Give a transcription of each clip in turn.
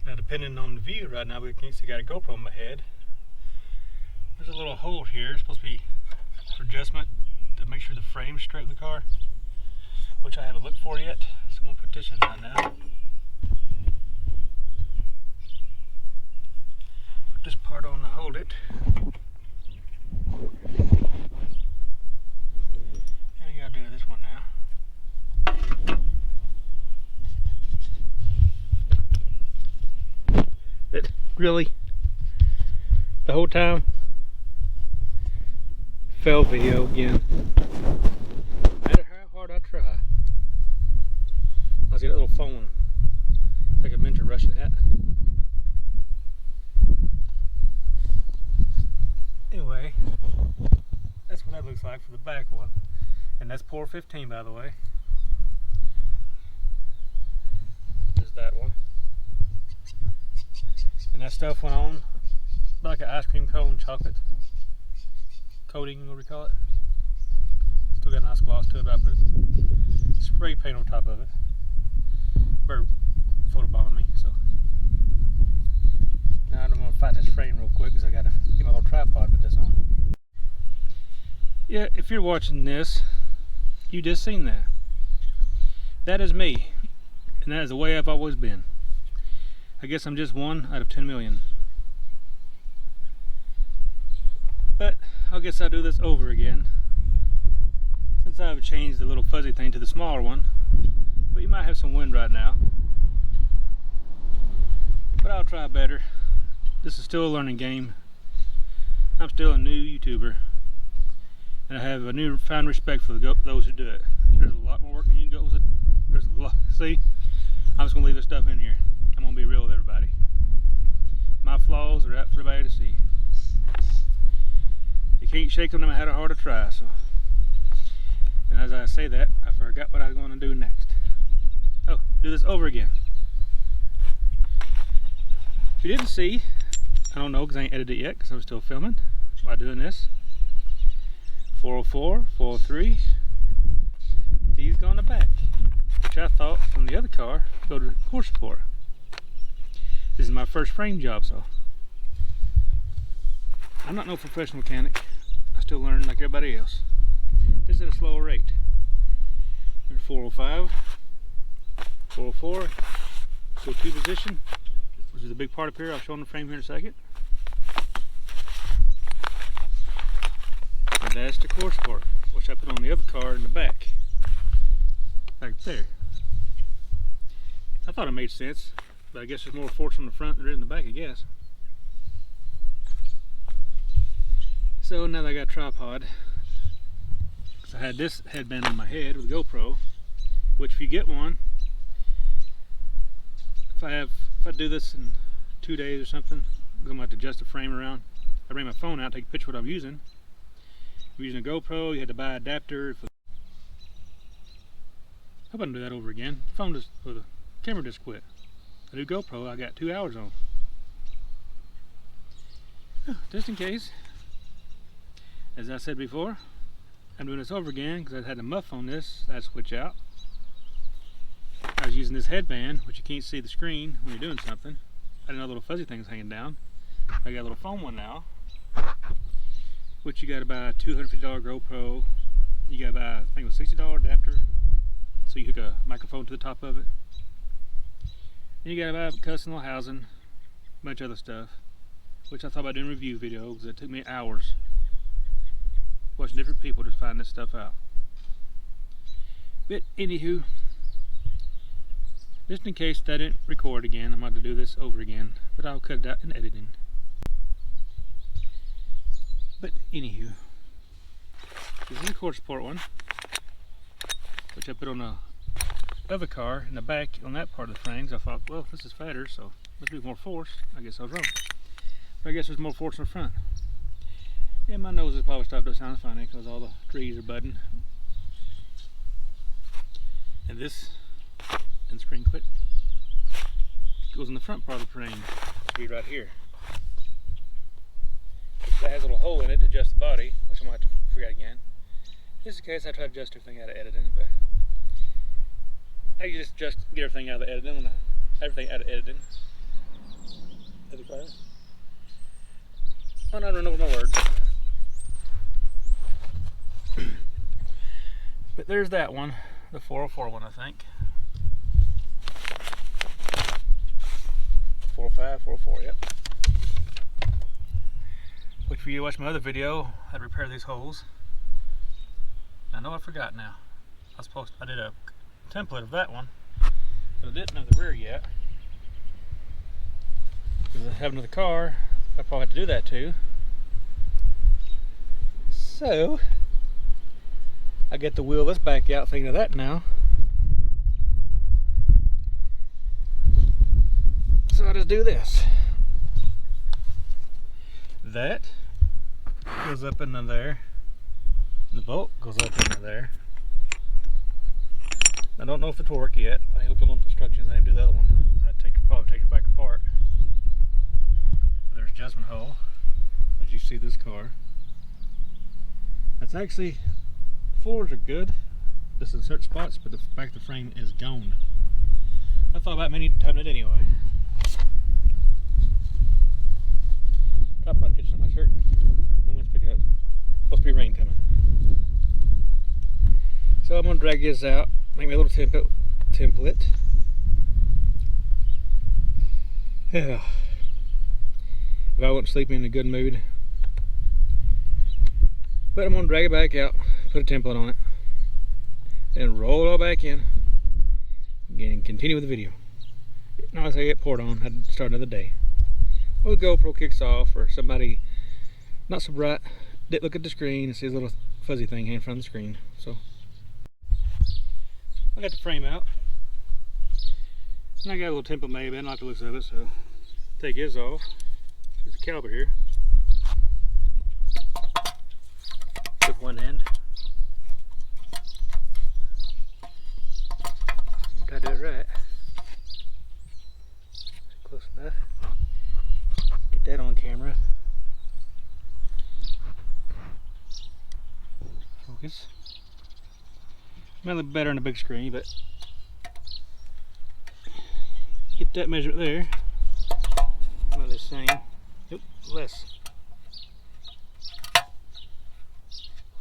Now, depending on the view right now, we can't see. I got a GoPro on my head. There's a little hole here. It's supposed to be for adjustment to make sure the frame's straight in the car, which I haven't looked for yet. So I'm gonna put this in right now. Put this part on to hold it. And you gotta do this one now. Really? The whole time? Fail video again. No matter how hard I try. I see that little phone. It's like a miniature Russian hat. Anyway, that's what that looks like for the back one. And that's pour 15, by the way. There's that one. And that stuff went on like an ice cream cone, chocolate coating, whatever we call it. Still got a nice gloss to it, but I put spray paint on top of it. Bird photobombing me, so. Now I'm gonna fight this frame real quick because I gotta get my little tripod with this on. Yeah, if you're watching this, you just seen that. That is me, and that is the way I've always been. I guess I'm just 1 out of 10 million. But I guess I'll do this over again, since I've changed the little fuzzy thing to the smaller one. But you might have some wind right now. But I'll try better. This is still a learning game. I'm still a new YouTuber. And I have a newfound respect for those who do it. There's a lot more work than you go. There's a lot. See? I'm just going to leave this stuff in here. I'm going to be real with everybody. My flaws are out for everybody to see. You can't shake them no matter how hard I try. So. And as I say that, I forgot what I was going to do next. Oh, do this over again. If you didn't see, I don't know because I ain't edited it yet because I'm still filming while doing this. 404, 403, these go on the back, which I thought from the other car go to core support. This is my first frame job, so I'm not no professional mechanic. I still learn like everybody else. This is at a slower rate. There's 405, 404, go 2 position, which is the big part up here. I'll show on the frame here in a second. And that's the core support, which I put on the other car in the back. Right there. I thought it made sense, but I guess there's more force on the front than there is in the back, I guess. So now that I got a tripod, because I had this headband on my head with a GoPro, which if you get one, if I do this in 2 days or something, I'm going to have to adjust the frame around. I bring my phone out, take a picture of what I'm using. If you're using a GoPro, you had to buy an adapter. I hope I can do that over again. The phone just, or the camera just quit. I do GoPro, I got 2 hours on. Just in case, as I said before, I'm doing this over again because I had a muff on this. I had to switch out. I was using this headband, which you can't see the screen when you're doing something. I didn't know little fuzzy things hanging down. I got a little foam one now, which you got to buy a $250 GoPro. You got to buy, I think it was $60 adapter, so you hook a microphone to the top of it. And you got to buy a custom little housing, a bunch of other stuff, which I thought about doing a review video because it took me hours watching different people to find this stuff out. But anywho, just in case that didn't record again, I'm going to do this over again, but I'll cut it out in editing. But anywho, this is a core support one, which I put on a other car in the back on that part of the frames. I thought, well, this is fatter, so must be more force. I guess I was wrong. But I guess there's more force in the front. And my nose has probably stopped up sounding funny because all the trees are budding. And this end screen clip goes in the front part of the frame. Be right here. That has a little hole in it to adjust the body, which I'm going to have to forget again. Just in case I try to adjust everything out of editing, but I can just get everything out of the editing, everything out of editing. of the car. Oh, no, I don't know my words. But there's that one, the 404 one, I think. 405, 404, yep. Which for you watch my other video, I'd repair these holes. I know I forgot now. I did a template of that one, but I didn't know the rear yet. Because I have another car, I probably have to do that too. So I get to wheel this back out thinking of that now. So I just do this. That goes up into there. The bolt goes up into there. I don't know if it's work yet. I ain't looked at the instructions. I didn't do the other one. Probably take it back apart. There's adjustment hole, as you see this car. That's actually, floors are good. Just in certain spots, but the back of the frame is gone. I thought about having it anyway. Top knot catching on my shirt. No one's picking it up. Supposed to be rain coming. So I'm gonna drag this out, make me a little template. Yeah. If I wasn't sleeping in a good mood. But I'm gonna drag it back out, put a template on it, and roll it all back in. Again, and continue with the video. Now as I get poured on, I'd start another day. Well, the GoPro kicks off, or somebody not so bright didn't look at the screen and sees a little fuzzy thing hanging in front of the screen. So I got the frame out, and I got a little template made, but I don't like the looks of it, so take his off. There's a caliper here with one end. Gotta do it right. Close enough. Get that on camera. Focus. Might look better on the big screen, but get that measurement there. About the same. Nope, less.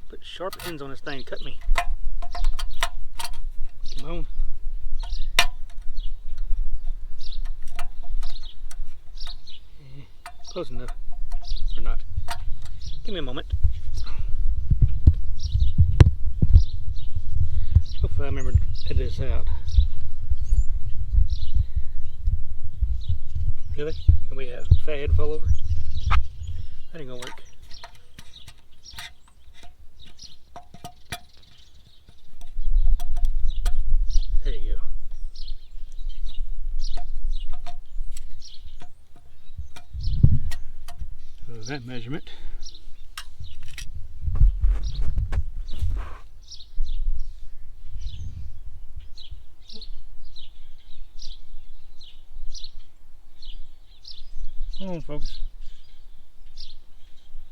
Put sharp ends on this thing, cut me. Come on. Close enough. Or not. Give me a moment. Hopefully I remember to edit this out. Really? Can we have fat head fall over? That ain't gonna work. There you go. So that measurement. Come on, folks.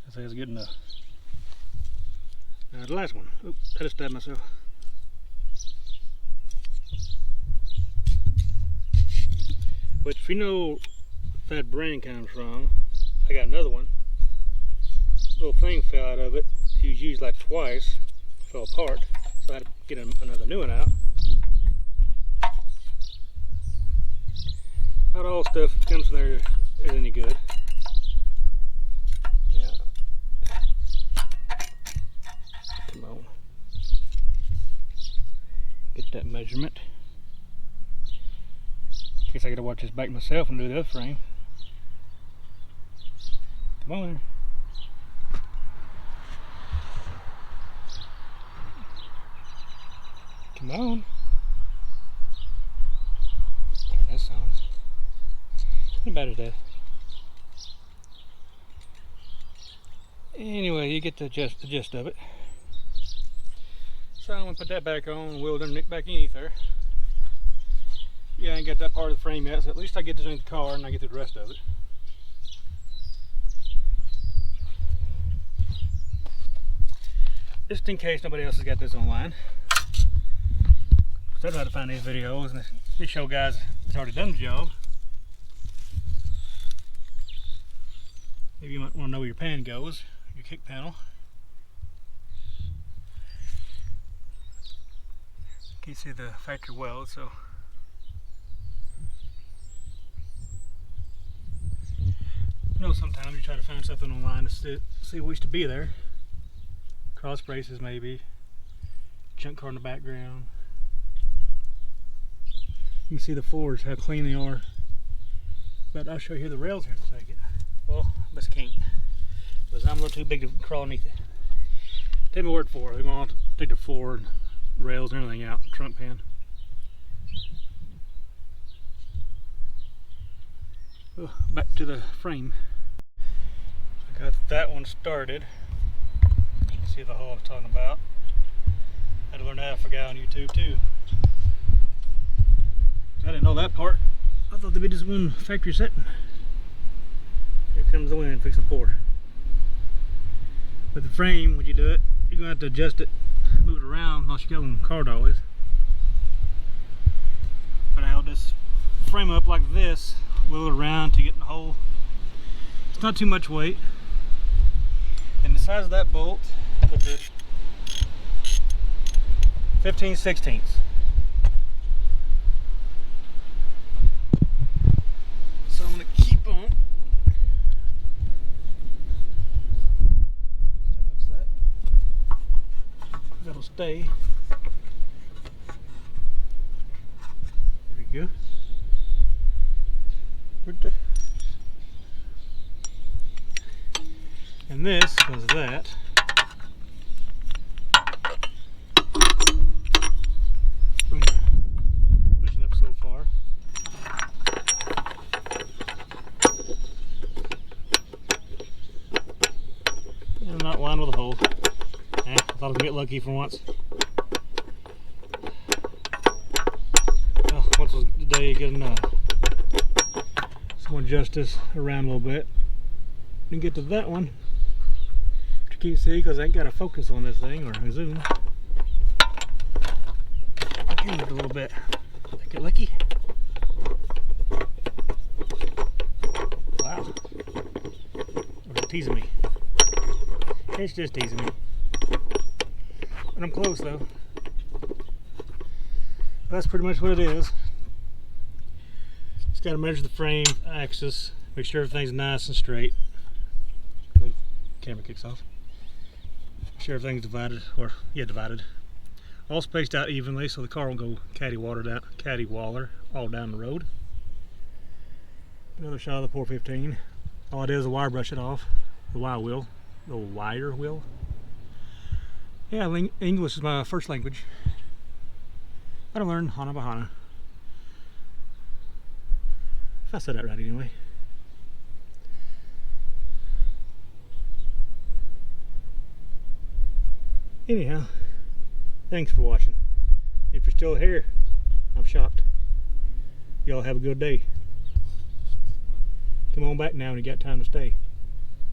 I think it's good enough. Now the last one. Oop, I just stabbed myself. But if you know where that brand comes from, I got another one. Little thing fell out of it. He was used like twice, fell apart, so I had to get another new one out. Not all stuff that comes from there is any good. Yeah. Come on. Get that measurement. Guess I gotta watch this back myself and do the other frame. Come on there. Come on. Turn this on. What about it, Dad? Anyway, you get the gist of it. So I'm gonna put that back on and wheel it back in there. Yeah, I ain't got that part of the frame yet, so at least I get this in the car and I get to the rest of it. Just in case nobody else has got this online. So I know how to find these videos and just show guys that's already done the job. Maybe you might want to know where your pan goes, your kick panel. Can't see the factory weld, so you know, sometimes you try to find something online to see what used to be there. Cross braces maybe, junk car in the background. You can see the forge, how clean they are. But I'll show you the rails here in a second. Well, I guess I can't, because I'm a little too big to crawl underneath it. Take my word for it, they're going to take the floor and rails and everything out, trunk pan. Oh, back to the frame. I got that one started. You can see the hole I'm talking about. I had to learn how to figure out on YouTube too. I didn't know that part. I thought there'd be just one factory setting. Here comes the wind fixing to pour. With the frame, when you do it, you're going to have to adjust it, move it around, unless you got one card always. But I held this frame up like this, wheel it around to get in the hole. It's not too much weight. And the size of that bolt, look at 15/16. So I'm going to keep on. That'll stay. There we go. And this was that. Pushing up so far. And not lined with a hole. I thought I'd get lucky for once. Well, once was the day good enough. So I'm going to adjust this around a little bit and get to that one. Which you can't see because I ain't got a focus on this thing or a zoom. I can move a little bit. I get lucky. Wow. Or is it teasing me? It's just teasing me. But I'm close though. That's pretty much what it is. Just got to measure the frame axis, make sure everything's nice and straight. The camera kicks off. Make sure everything's divided, divided. All spaced out evenly so the car won't go cattywaller all down the road. Another shot of the 415. All I did is wire brush it off. The wire wheel, the wire wheel. Yeah, English is my first language. I don't learn Hana Bahana. If I said that right anyway. Anyhow, thanks for watching. If you're still here, I'm shocked. Y'all have a good day. Come on back now when you got time to stay.